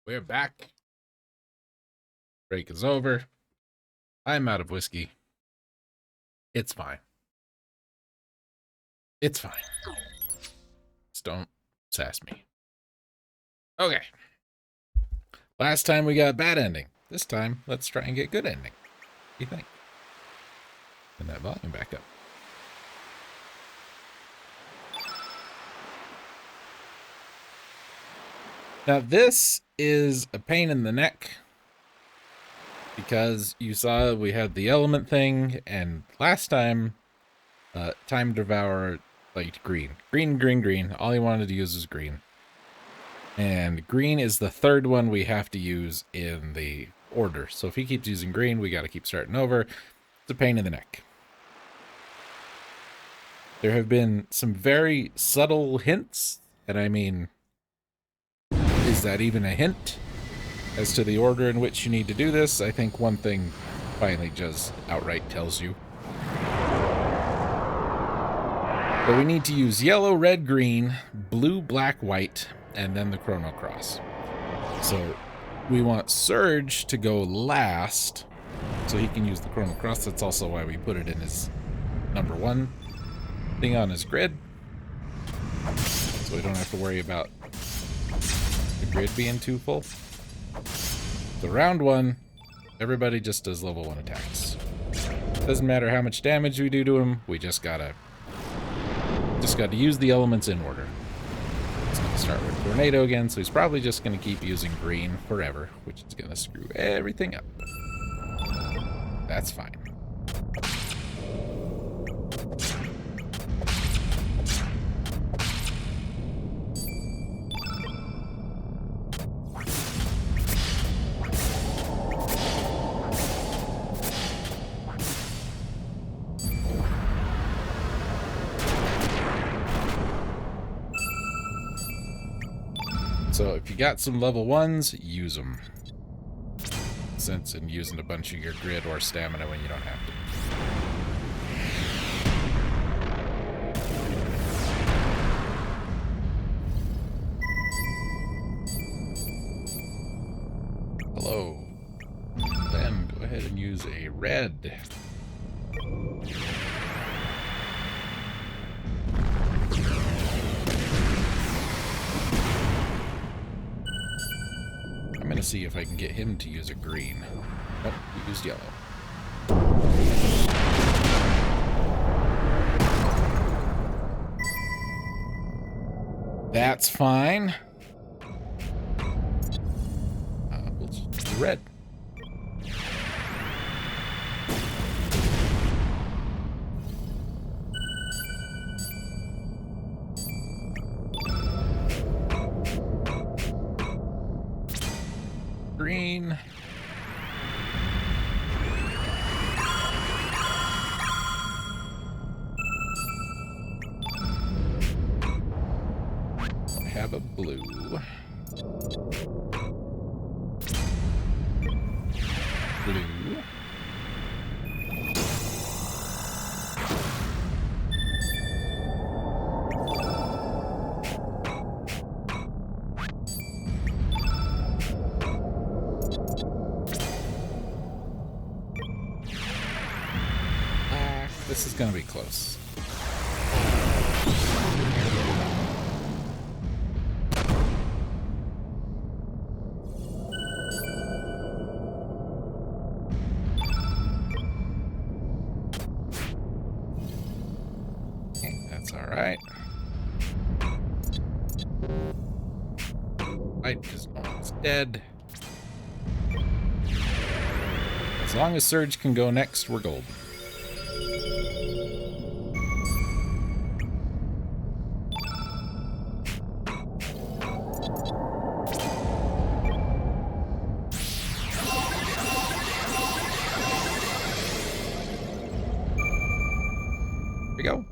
We're back. Break is over. I'm out of whiskey. It's fine. It's fine. Just don't sass me. Okay. Last time we got bad ending. This time, let's try and get good ending. What do you think? Turn that volume back up. Now this is a pain in the neck because you saw we had the element thing, and last time Time Devourer liked green. Green. All he wanted to use was green. And green is the third one we have to use in the order. So if he keeps using green, we got to keep starting over. It's a pain in the neck. There have been some very subtle hints, and I mean, is that even a hint as to the order in which you need to do this? I think one thing finally just outright tells you. But we need to use yellow, red, green, blue, black, white, and then the Chrono cross. So we want Surge to go last so he can use the Chrono cross. That's also why we put it in his number one thing on his grid. So we don't have to worry about the grid being too full. So round one, everybody just does level 1 attacks. Doesn't matter how much damage we do to him, we just gotta use the elements in order. It's gonna start with Tornado again, so he's probably just gonna keep using green forever, which is gonna screw everything up. That's fine. So if you got some level 1s, use them. Sense in using a bunch of your grid or stamina when you don't have to. Hello. Then go ahead and use a red. I'm gonna see if I can get him to use a green. Nope, he used yellow. That's fine. We'll just do red. Green. I have a blue. Blue. This is going to be close. Okay, that's all right. White because no one's dead. As long as Surge can go next, we're golden. We go.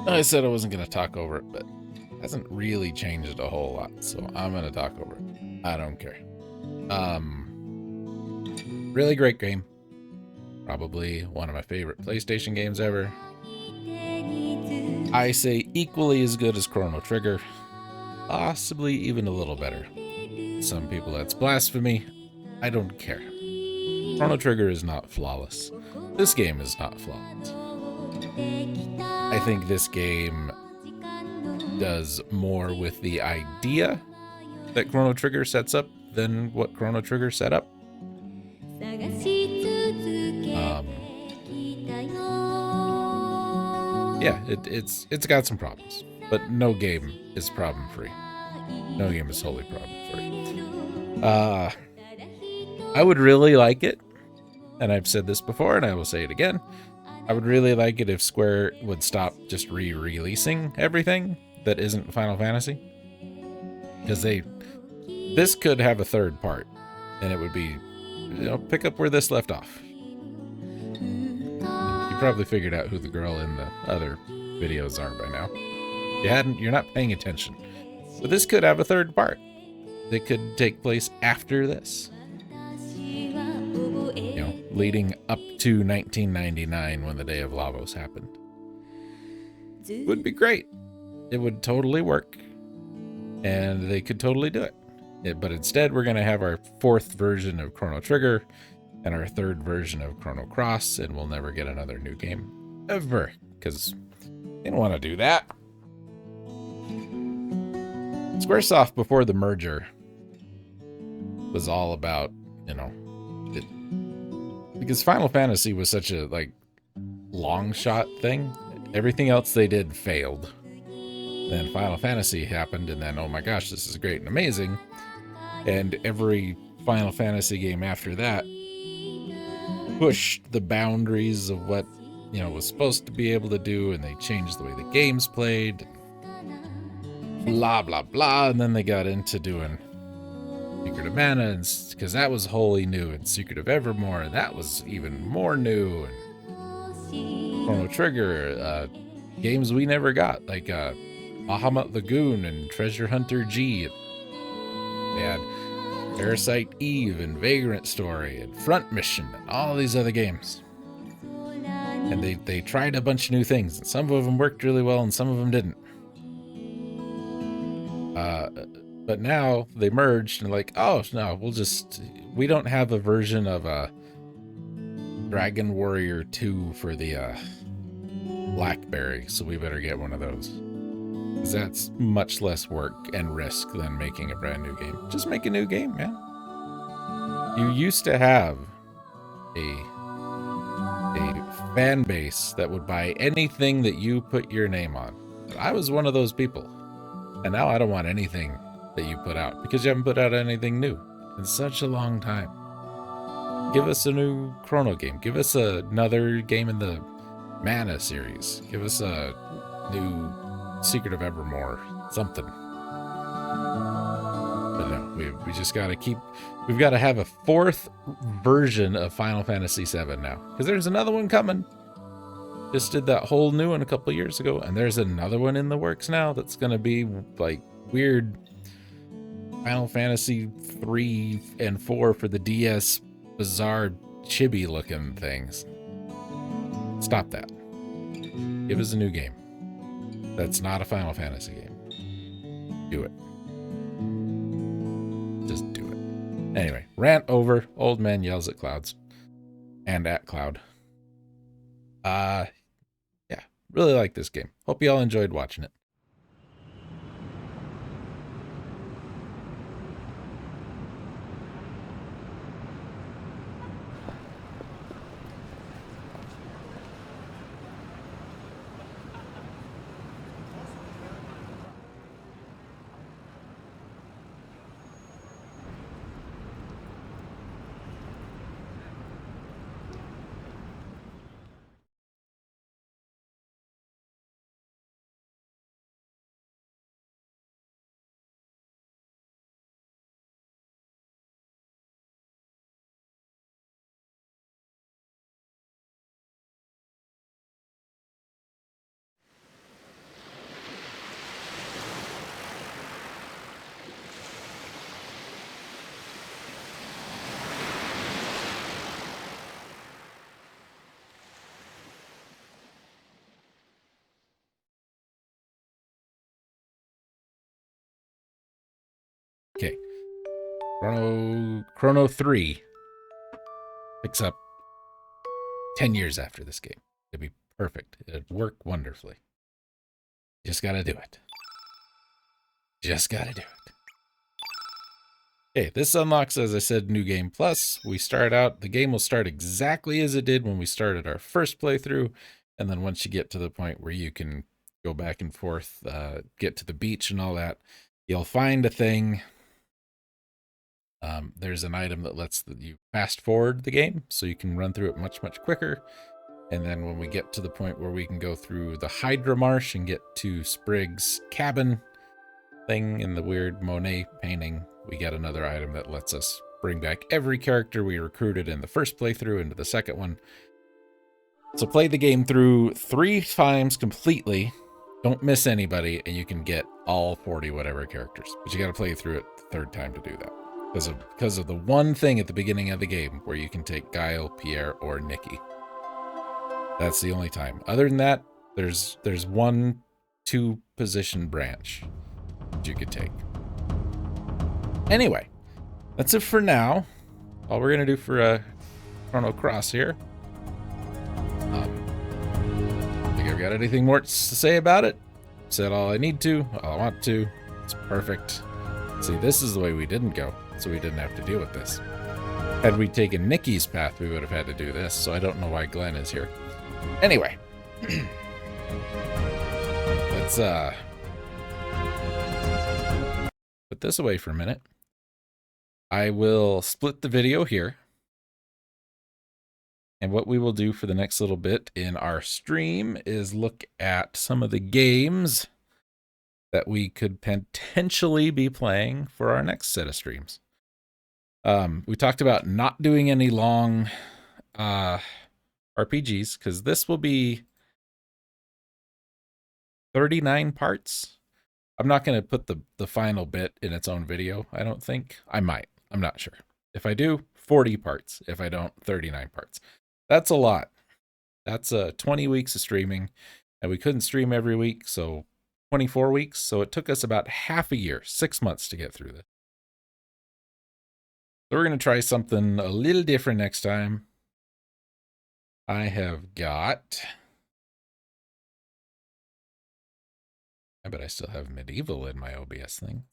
I said I wasn't going to talk over it, but it hasn't really changed a whole lot, so I'm going to talk over it. I don't care. Really great game. Probably one of my favorite PlayStation games ever. I say equally as good as Chrono Trigger. Possibly even a little better. Some people, that's blasphemy. I don't care. Chrono Trigger is not flawless. This game is not flawless. I think this game does more with the idea that Chrono Trigger sets up than what Chrono Trigger set up. Yeah, it's got some problems, but no game is problem free. No game is wholly problem free. I would really like it, and I've said this before, and I will say it again. I would really like it if Square would stop just re-releasing everything that isn't Final Fantasy, because this could have a third part, and it would be, pick up where this left off. You probably figured out who the girl in the other videos are by now. You're not paying attention. But this could have a third part that could take place after this. Leading up to 1999 when the Day of Lavos happened. Would be great. It would totally work. And they could totally do it. But instead, we're going to have our fourth version of Chrono Trigger and our third version of Chrono Cross, and we'll never get another new game ever, because they don't want to do that. Squaresoft before the merger was all about, because Final Fantasy was such a long shot thing. Everything else they did failed. Then Final Fantasy happened, and then, oh my gosh, this is great and amazing. And every Final Fantasy game after that pushed the boundaries of what, was supposed to be able to do, and they changed the way the games played. Blah, blah, blah. And then they got into doing Secret of Mana, because that was wholly new, and Secret of Evermore, and that was even more new. And Chrono Trigger, games we never got, like Bahamut Lagoon and Treasure Hunter G. They had Parasite Eve and Vagrant Story and Front Mission and all these other games. And they tried a bunch of new things, and some of them worked really well and some of them didn't. But now they merged and oh no, we don't have a version of Dragon Warrior 2 for the BlackBerry, so we better get one of those. Because that's much less work and risk than making a brand new game. Just make a new game, man. You used to have a fan base that would buy anything that you put your name on. I was one of those people. And now I don't want anything that you put out, because you haven't put out anything new in such a long time. Give us a new Chrono game. Give us another game in the Mana series. Give us a new Secret of Evermore. Something. But no, we just gotta we've got to have a fourth version of Final Fantasy VII now. Because there's another one coming. Just did that whole new one a couple years ago, and there's another one in the works now that's going to be weird Final Fantasy 3 and 4 for the DS, bizarre chibi looking things. Stop that. Give us a new game. That's not a Final Fantasy game. Do it. Just do it. Anyway, rant over. Old man yells at clouds. And at cloud. Yeah, really like this game. Hope you all enjoyed watching it. Chrono 3 picks up 10 years after this game. It'd be perfect. It'd work wonderfully. Just gotta do it. Just gotta do it. Okay, this unlocks, as I said, New Game Plus. We start out, the game will start exactly as it did when we started our first playthrough. And then once you get to the point where you can go back and forth, get to the beach and all that, you'll find a thing. There's an item that lets you fast forward the game, so you can run through it much, much quicker. And then when we get to the point where we can go through the Hydra Marsh and get to Sprig's cabin thing in the weird Monet painting, we get another item that lets us bring back every character we recruited in the first playthrough into the second one. So play the game through 3 times completely. Don't miss anybody, and you can get all 40 whatever characters. But you got to play through it the 3rd time to do that. Because of the one thing at the beginning of the game where you can take Guile, Pierre, or Nikki. That's the only time. Other than that, there's 1 2 position branch that you could take. Anyway, that's it for now. All we're gonna do for Chrono Cross here. Think I've got anything more to say about it? Said all I need to, all I want to. It's perfect. See, this is the way we didn't go, so we didn't have to deal with this. Had we taken Nikki's path, we would have had to do this, so I don't know why Glenn is here. Anyway. Let's put this away for a minute. I will split the video here. And what we will do for the next little bit in our stream is look at some of the games that we could potentially be playing for our next set of streams. We talked about not doing any long RPGs, because this will be 39 parts. I'm not going to put the final bit in its own video, I don't think. I might. I'm not sure. If I do, 40 parts. If I don't, 39 parts. That's a lot. That's 20 weeks of streaming, and we couldn't stream every week, so 24 weeks. So it took us about half a year, 6 months to get through this. So we're going to try something a little different next time. I have got... I bet I still have medieval in my OBS thing.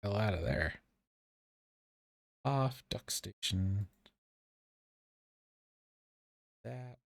Hell out of there. Off, duck station. That.